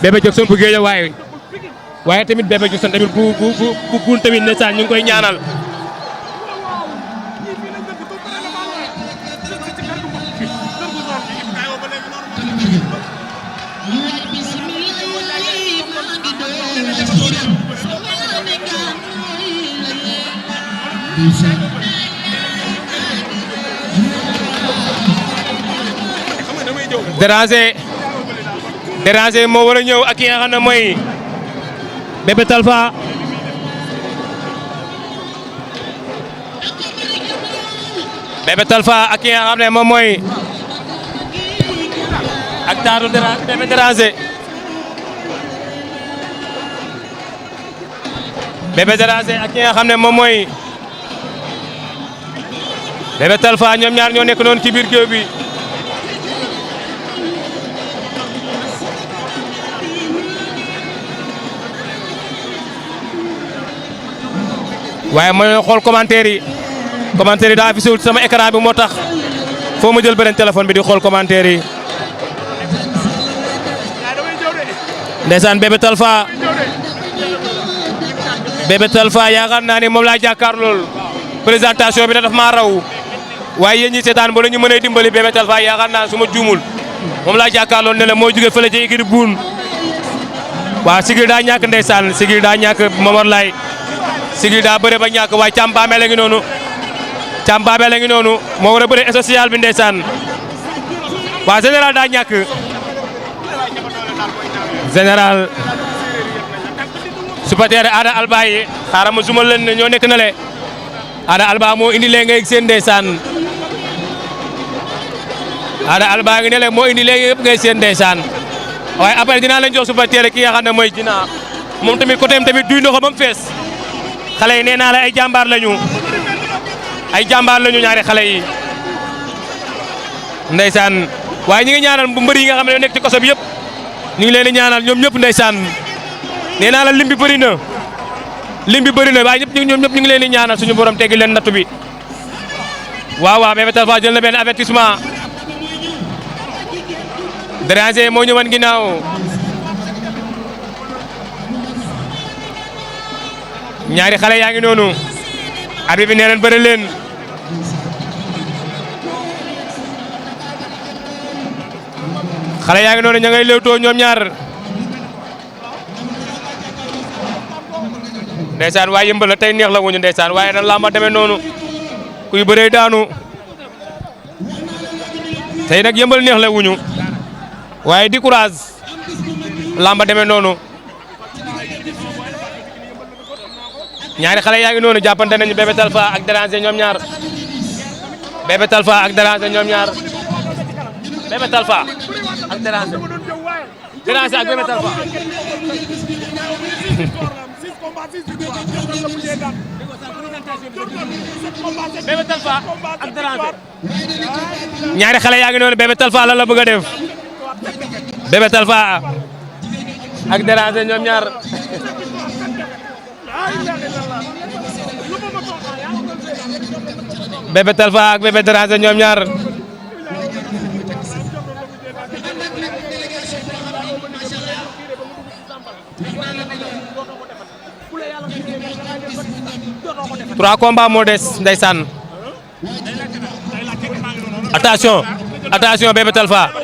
Bébé Jackson bu géej waaye tamit Bébé Jackson tamit bu gun tamit ndeysaan ñu ngi koy ñaanal. Déranger moo war a ñëw ak ki nga xam ne mooy Bébé Talfa ak ki nga xam ne moom mooy ak Taatu Bébé Déranger ak ki nga xam ne moom mooy Bébé Talfa ñoom ñaar ñoo nekk noonu ci biir géew bi. waaye ma xool commentaire yi daa affiché wul sama écran bi moo tax foo ma jël beneen téléphone bi di xool commentaire yi. ndeysaan Bébé Talfa yaakaar naa ni moom laa jàkkaar lool présentation bi da daf maa raw waaye yéen ñi seetaan ba la ñu mënee dimbali Bébé Talfa yaakaar naa su ma juumul moom laa jàkkaar lool ne la moo jóge fële ca igri buun waaw sigil daa ñàkk ndeysaan sigil daa ñàkk Momar Laye sigil daa bëre ba ñàkk waaye Thiam Babel la ngi noonu moo war a bëre social bi ndeysaan waaw général daa ñàkk général supporter Ada Alba yi xaaral ma sumal leen ne ñoo nekk na le Ada Alba moo indi léegi ngay seen ndeysaan Ada Alba ngi ne le moo indi léegi yëpp ngay seen ndeysaan waaye après dinaa leen jox supporter ki nga xam ne mooy Dina moom tamit côté am tamit duy ndoxam ba mu fees xale yi nee naa la ay jàmbaar lañu ñaari xale yi ndeysaan waaye ñi ngi ñaanal bu mbër yi nga xam ne ñoo nekk ci koso bi yëpp ñu ngi leen di ñaanal ñoom ñëpp ndeysaan nee naa la lim bi bëri na waaye ñoom ñëpp ñu ngi leen di ñaanal suñu borom teggi leen nattu bi waaw Bébé Talfa jël na benn avertissement Déranger moo ñëwan ginnaaw ñaari xale yaa ngi noonu arbitre bi nee leen bëri leen xale yaa ngi noonu ña ngay lewtoo ñoom ñaar ndeysaan waaye yëmbal la tey neex la wuñu ndeysaan waaye nag lamba demee noonu kuy bëree daanu tey nag yëmbal neex la wuñu waaye di courage lamba demee noonu ñaari xale yaa ngi noonu jàppante nañu Bébé Talfa ak Déranger ñoom ñaar Bébé Talfa ak Déranger ñoom ñaar Bébé Talfa ak Déranger ak Bébé Talfa Bébé Talfa ak Déranger ñaari xale yaa ngi noonu Bébé Talfa lan la bëgg a def Bébé Talfa ak Déranger ñoom ñaar Bébé Talfa ak Bébé Déranger ñoom ñaar trois combats moo des ndeysaan attention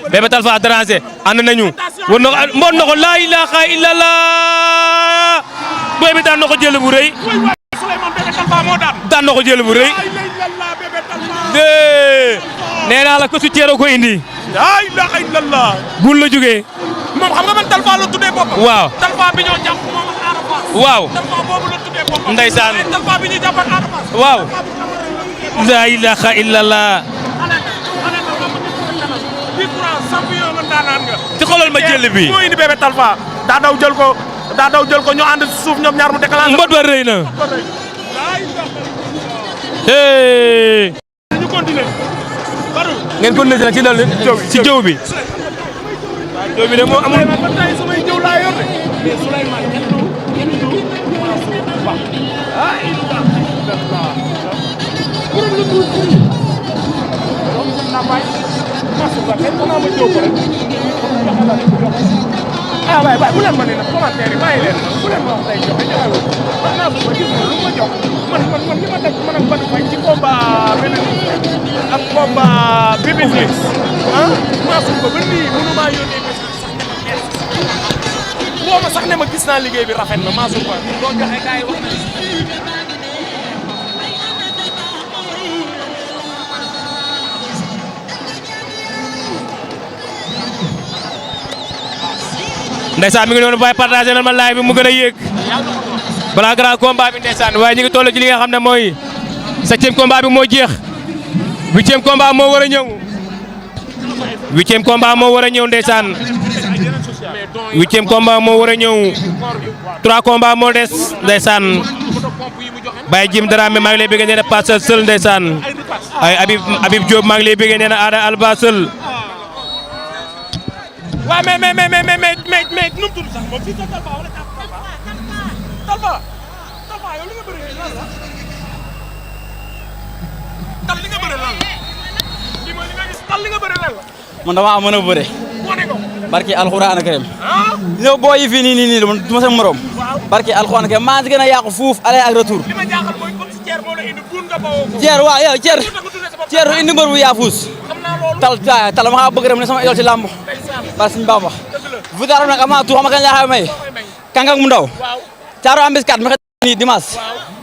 Bébé Talfa Déranger ànd nañu war na mboon na ko laa ilaaha illallah booy bi daan na ko jël bu rëy daan na ko jël bu rëy nee naa la ko su ceero ko indi laa ilaaha illallah bul la jógee moom xam nga man Talfa la tuddee boppam waaw Talfa bi ñoo jàpp moom ak Ada Fass waaw Talfa boobu la tuddee boppam ndeysaan Talfa bi ñu jàpp ak Ada Fass waaw laa ilaaha illallah ci xoolal ma jël bi moo indi Bébé Talfa daa daw jël ko ñu ànd suuf ñoom ñaar mu déclenché mbot ba rëy na ñu continuer baru ngeen continuer nag ci dal ci jëw bi jëw bi de moo amul man tay samay jëw laa yor de mais Souleymane kenn du ba ay borom lu dul na bay ma jëw ko rek ah bay bu leen ma ne nag commentaire yi bàyyi leen bu leen ma wax day joxe joxe wu man naa ma gis nga lu ma jox man li ma def man ak Badou Faye ci combat beneen ak combat Bébé Flex ah maa suuf ba nii mënu maa yónnee message woo ma sax ne ma gis naa liggéey bi rafet na maa suuf ba doo joxe gars yi wax na ndeysaan mi ngi noonu waaye partagé na ma live bi mu gën a yéeg balaa grand combat bi ndeysaan waaye ñu ngi toll ci li nga xam ne mooy 7e combat bi moo jeex 8e combat moo war a ñëw 8e combat moo war a ñëw ndeysaan 8e combat moo war a ñëw 3 combat moo des ndeysaan Baye Jim Dramé maa ngi lay bëgg nee na Passa Seul ndeysaan ay Habib Diop maa ngi lay bëgg nee na Ada Alba Seul waaw mais nu mu tudd sax moom fii sa Talfa wala Talfa yow li nga bëri lan la tal li nga bëri lan la li nga gis tal li nga bëri lan la man damaa mën a bëre wane ko barki alxuraan karim ñëw boo yi fii nii du ma seen morom barki alxuraan karim maa ngi gën a yàqu fuuf aller ak retour li ma jaaxal mooy comme si Thier moo la indi buun nga bawoo ko Thier waaw yow Thier du indi mbër bu yaafuus tal ma xaa bëgg rem ne sama idole ci làmb barki Sëñ Bamba fu dara nag ama tuur xam nga kañ laa xaw may kàngak mu ndaw Caaro Ambiskat mi nii dimanche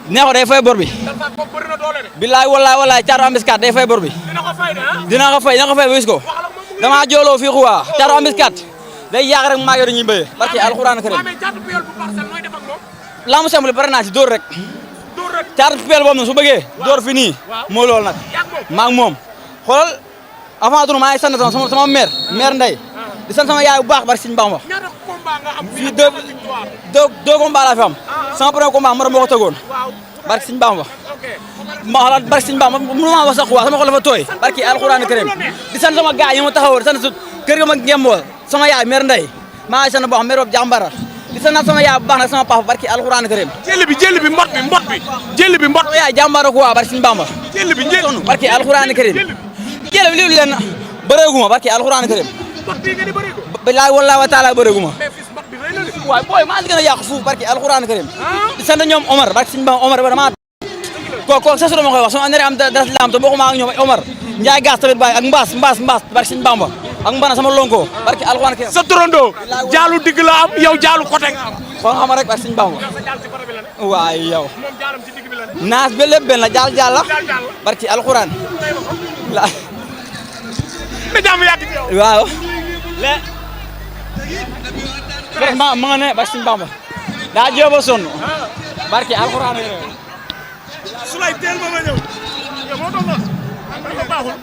neexo day fay bor bi billaay wallaay Caaro Ambiskat day fay bor bi dina ko fay ba gis ko dama jooloo fii xuwa Caaro Ambiskat day yàq rek maa yor ñuy béyee barki alxuraan karim lamb simple pare naa ci dóor rek Caaro Puyol boobu nag su bëggee dóor fi nii moo loolu nag maa ngi moom xoolal avant tout maa ngi sant sama mère Ndeye di sant sama yaay bu baax barki Sëñ Bamba fii deux combats laa fi am sama premier combat ma ko tegoon barki Sëñ Bamba ma xoolal barki Sëñ Bamba mënu ma wax sax waa sama xol dafa tooy barki alxuraan karim di sant sama gars yi ma taxawal sant kër ga ma ngemboo sama yaay mère Ndeye maa ngi sant boo xam mère boobu jàmbara di sant sama yaay bu baax nag sama papa barki alxuraan karim jël bi mbot bi sama yaay jàmbara ko waa barki Sëñ Bamba barki alxuraan karim jël bi lii leen bëreeguma barki alxuraan karim bilaay wallaay wa taala bëreeguma waaw booy maa ngi gën a yàqu fuuf barki alxuraan karim di sant ñoom Omar barki Sëñ Bamba Omar ba dama kooku sa su dama koy wax sama nere am dara si laam te bokkuma ak ñoom Omar Njaay gaas tamit baay ak mbaas barki Sëñ Bamba ak mbana sama lonko barki alxuraan karim sa torondo jaalu digg la am yow jaalu côté nga am kon xam rek barki Sëñ Bamba waay yow naas ba lépp benn la jaal la barki alxuraan la na jàmm yàgg ci yow waaw le vraiment ma nga ne barki Sëñ Bamba daa jéem a sonn barki alxuraan Souleye teel ba ma ñëw moo doon na baaxul